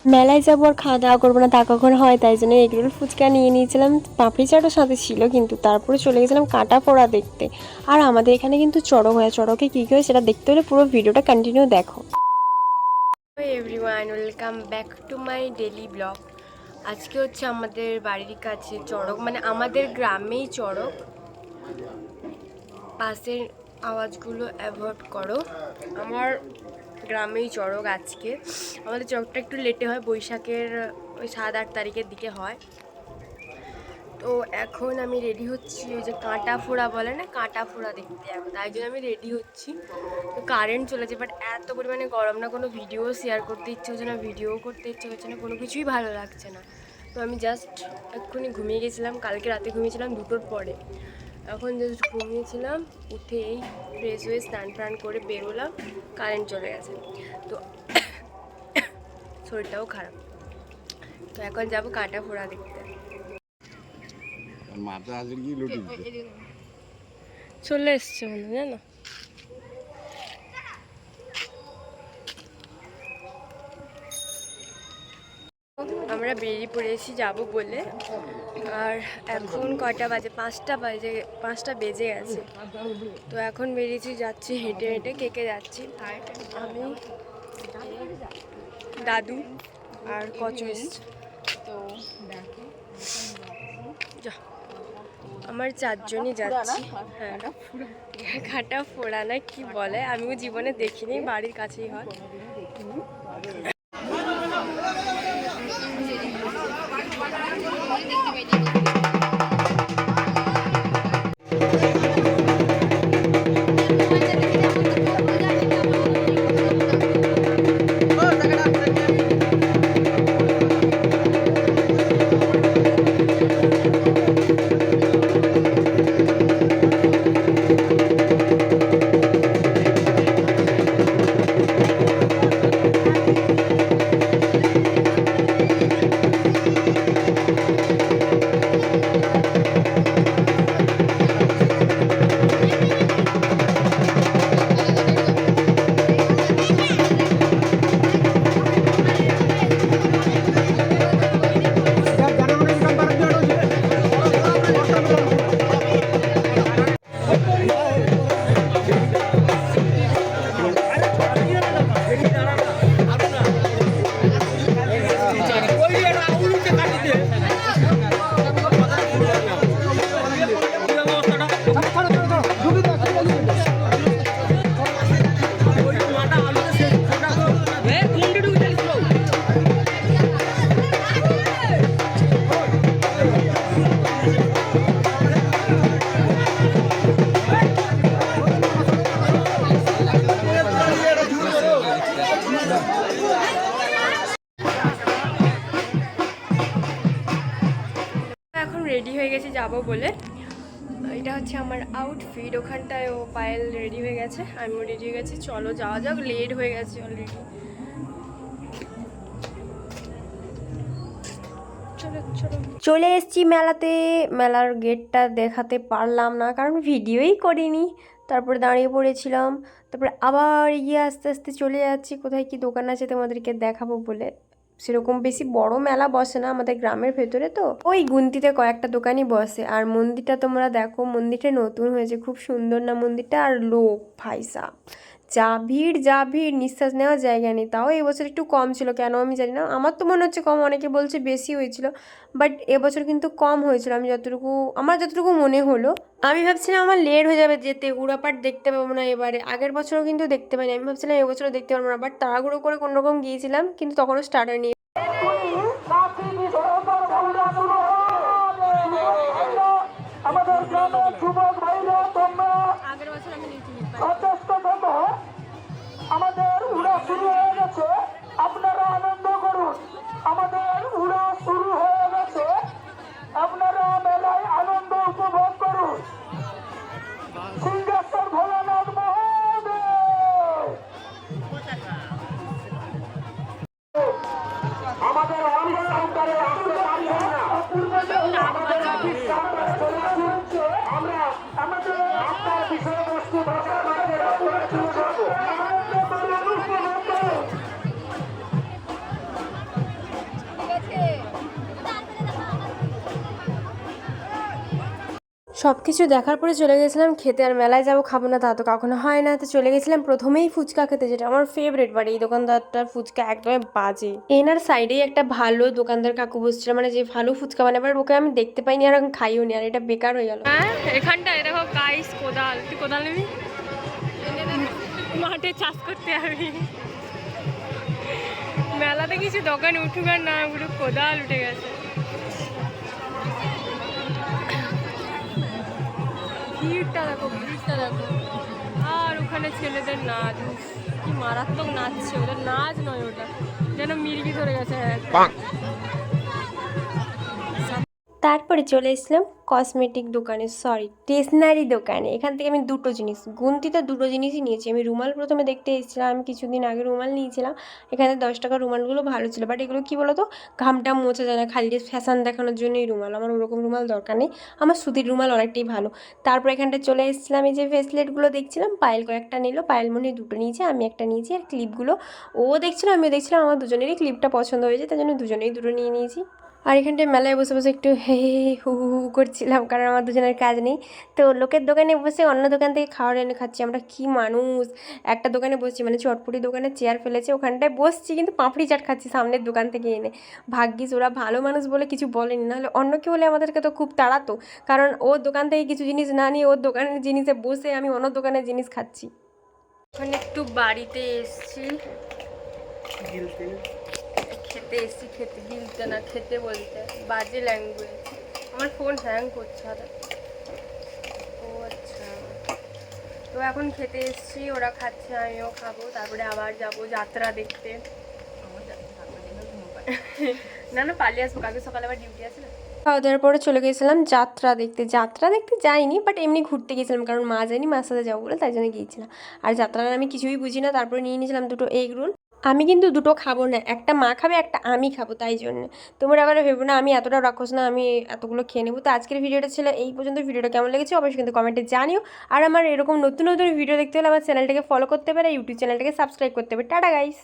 মেলায় যাবো আর খাওয়া দাওয়া করবো না তা কখন হয়, তাই জন্য এগরোল ফুচকা নিয়ে নিয়েছিলাম, পাপড়ি চাটও সাথে ছিল, কিন্তু তারপরে চলে গেছিলাম কাটা পোড়া দেখতে। আর আমাদের এখানে কিন্তু চড়ক হয়, চড়কে কী কী হয় সেটা দেখতে হলে পুরো ভিডিওটা কন্টিনিউ দেখো। Everyone, welcome back to my daily blog. আজকে হচ্ছে আমাদের বাড়ির কাছে চড়ক, মানে আমাদের গ্রামেই চড়ক। পাশের আওয়াজগুলো অ্যাভয়েড করো। আমার গ্রামেই চড়ক আজকে। আমাদের চড়কটা একটু লেটে হয়, বৈশাখের ওই 7-8 তারিখের দিকে হয়। তো এখন আমি রেডি হচ্ছি, ওই যে কাঁটা ফোড়া বলে না, কাঁটা ফোড়া দেখতে যাবো, তাই জন্য আমি রেডি হচ্ছি। তো কারেন্ট চলেছে, বাট এত পরিমাণে গরম না, কোনো ভিডিও শেয়ার করতে ইচ্ছে হচ্ছে না, ভিডিও করতে ইচ্ছে হচ্ছে না, কোনো কিছুই ভালো লাগছে না। তো আমি জাস্ট এক্ষুনি ঘুমিয়ে গেছিলাম, কালকে রাতে ঘুমিয়েছিলাম 2টোর পরে। এখন জাস্ট ঘুমিয়েছিলাম, উঠে এই ফ্রেশ হয়ে স্নান টান করে বেরোলাম, কারেন্ট চলে গেছে। তো শরীরটাও খারাপ। তো এখন যাবো কাঁটা ফোড়া দেখতে। চলে এসছে মনে হয়, জানো। আমরা বেরিয়ে পড়েছি যাবো বলে। আর এখন কটা বাজে? 5টা বেজে গেছে। তো এখন বেরিয়েছি, যাচ্ছি হেঁটে হেঁটে। কে যাচ্ছি? আমি, দাদু আর কচু এসছে। তো আমার 4জনই যাচ্ছি। হ্যাঁ, কাঁটা ফোড়া না কি বলে, আমিও জীবনে দেখিনি, বাড়ির কাছেই হয়। এখন রেডি হয়ে গেছি যাবো বলে। এটা হচ্ছে আমার আউটফিট। ওখানটায় ও পায়েল রেডি হয়ে গেছে, আমিও রেডি হয়ে গেছি। চলো যাওয়া যাক, লেট হয়ে গেছে অলরেডি। চলে এসেছি মেলাতে। মেলার গেটটা দেখাতে পারলাম না, কারণ ভিডিওই করিনি। তারপরে দাঁড়িয়ে পড়েছিলাম, তারপরে আবার এগিয়ে আস্তে আস্তে চলে যাচ্ছি কোথায় কি দোকান আছে তোমাদেরকে দেখাবো বলে। সেরকম বেশি বড় মেলা বসে না আমাদের গ্রামের ভেতরে, তো ওই গুনতিতে কয়েকটা দোকানই বসে। আর মন্দিরটা তোমরা দেখো, মন্দিরটা নতুন হয়েছে, খুব সুন্দর না মন্দিরটা। আর লোক ভাইসা যা ভিড় নিঃশ্বাস নেওয়ার জায়গা নেই। তাও এবছর একটু কম ছিল, কেন আমি জানি না, আমার তো মনে হচ্ছে কম, অনেকে বলছে বেশি হয়েছিল, বাট এবছর কিন্তু কম হয়েছিল। আমার যতটুকু মনে হলো। আমি ভাবছিলাম আমার লেট হয়ে যাবে যেতে, উড়াপাট দেখতে পাবো না এবারে। আগের বছরও কিন্তু দেখতে পাইনি, আমি ভাবছিলাম এবছরও দেখতে পারবো না, বাট তাড়াহুড়ো করে কোনোরকম গিয়েছিলাম, কিন্তু তখনও স্টার্ট হয়নি। আমাদের গ্রামের যুবক ভাইরা তোমরা আগের বছর আমি যথেষ্ট থাকো, আমাদের উড়া শুরু হয়ে গেছে, আপনারা আনন্দ করুন। আমাদের উড়া শুরু হয়ে গেছে, আপনারা মেলায় আনন্দ উপভোগ করুন। সিংহেশ্বর ভোলানাথ মহাদেব। আমাদের অফিস কাউন্টারে আসতে পারবেন না, আমাদের অফিস কাউন্টারে চলে আসুন। আমরা আমাদের আপনার বিষয়বস্তু ভাষার মাধ্যমে আপনারা তুলে ধরবো। সব কিছু দেখার পরে চলে গেছিলাম খেতে। আর মেলায় যাবো খাবো না তা তো কখনো হয় না। তো চলে গেছিলাম প্রথমেই ফুচকা খেতে, যেটা আমার ফেভারিট। বাট এই দোকানদারটার ফুচকা একদমই বাজে। এনার সাইডেই একটা ভালো দোকানদার কাকু বসছিল, মানে যে ভালো ফুচকা বানায়, এবার ওকে আমি দেখতে পাইনি আর আমি খাইও নি, আর এটা বেকার হয়ে গেল। হ্যাঁ এখানটায় দেখো গাইস, কোদাল, তুই কোদাল নিবি? মাঠে চাষ করতে আমি মেলাতে কিছু দোকান উঠুক আর না উঠুক, কোদাল উঠে গেছে। ভিড়টা দেখো, ভিড়টা দেখো। আর ওখানে ছেলেদের নাচ, কি মারাত্মক নাচছে। ওদের নাচ নয়, ওটা যেন মির্গি ধরে গেছে। তারপরে চলে এসেছিলাম কসমেটিক দোকানে, সরি স্টেশনারি দোকানে। এখান থেকে আমি দুটো জিনিস, গুনতিতে দুটো জিনিসই নিয়েছি। আমি রুমাল প্রথমে দেখতে এসেছিলাম, আমি কিছুদিন আগে রুমাল নিয়েছিলাম। এখানে 10 টাকার রুমালগুলো ভালো ছিল, বাট এগুলো কী বলো তো, ঘামটা মোছা যায় না, খালি ফ্যাশন দেখানোর জন্যই রুমাল। আমার ওরকম রুমাল দরকার নেই, আমার সুতির রুমাল অনেকটাই ভালো। তারপর এখানটা চলে এসেছিলাম, এই যে ফেসলেটগুলো দেখছিলাম, পায়েল কয়েকটা নিল, পায়েল মনে হয় দুটো নিয়েছে, আমি একটা নিয়েছি। আর ক্লিপগুলো ও দেখছিলাম, আমিও দেখছিলাম, আমার দুজনেরই ক্লিপটা পছন্দ হয়েছে, তাই জন্য দুজনেই দুটো নিয়ে নিয়েছি। আর এখানটায় মেলায় বসে বসে একটু হে হে হু হু হু করছিলাম, কারণ আমার দুজনের কাজ নেই। তো লোকের দোকানে বসে অন্য দোকান থেকে খাবার এনে খাচ্ছি। আমরা কি মানুষ, একটা দোকানে বসছি, মানে চটপটি দোকানে চেয়ার ফেলেছে, ওখানটায় বসছি, কিন্তু পাঁপড়ি চাট খাচ্ছি সামনের দোকান থেকে এনে। ভাগ্যিস ওরা ভালো মানুষ বলে কিছু বলেনি, নাহলে অন্য কেউ হলে আমাদেরকে তো খুব তাড়াতো, কারণ ওর দোকান থেকে কিছু জিনিস না নিয়ে ওর দোকানের জিনিসে বসে আমি অন্য দোকানের জিনিস খাচ্ছি। ওখানে একটু বাড়িতে এসছি, খেতে এসছি, খেতে গিলতে না, খেতে বলতে বাজে ল্যাঙ্গুয়েজ। আমার ফোন হ্যাং করছে আরে। ও আচ্ছা, তো এখন খেতে এসছি, ওরা খাচ্ছে আমিও খাবো, তারপরে আবার যাব যাত্রা দেখতে। না না পালিয়ে আসবো, কালকে সকালে আবার ডিউটি আছে না। খাওয়া দাওয়ার পরে চলে গেছিলাম যাত্রা দেখতে। যাত্রা দেখতে যাইনি, বাট এমনি ঘুরতে গেছিলাম, কারণ মা যায়নি, মার সাথে যাবো বলে, তাই জন্য গিয়েছিলাম। আর যাত্রার আমি কিছুই বুঝি না, তারপরে নিয়ে নিয়েছিলাম দুটো এগ রোল। আমি কিন্তু দুটো খাবো না, একটা মা খাবে, একটা আমি খাবো, তাই জন্য। তোমরা আবার ভেবো না আমি এতটা রাক্ষস না, আমি এতগুলো খেয়ে নেবো। তো আজকের ভিডিওটা ছিল এই পর্যন্ত। ভিডিওটা কেমন লেগেছে অবশ্যই কিন্তু কমেন্টে জানিও। আর আমার এরকম নতুন নতুন ভিডিও দেখতে হলে আমার চ্যানেলটাকে ফলো করতে পারে, ইউটিউব চ্যানেলটাকে সাবস্ক্রাইব করতে হবে। Tata guys.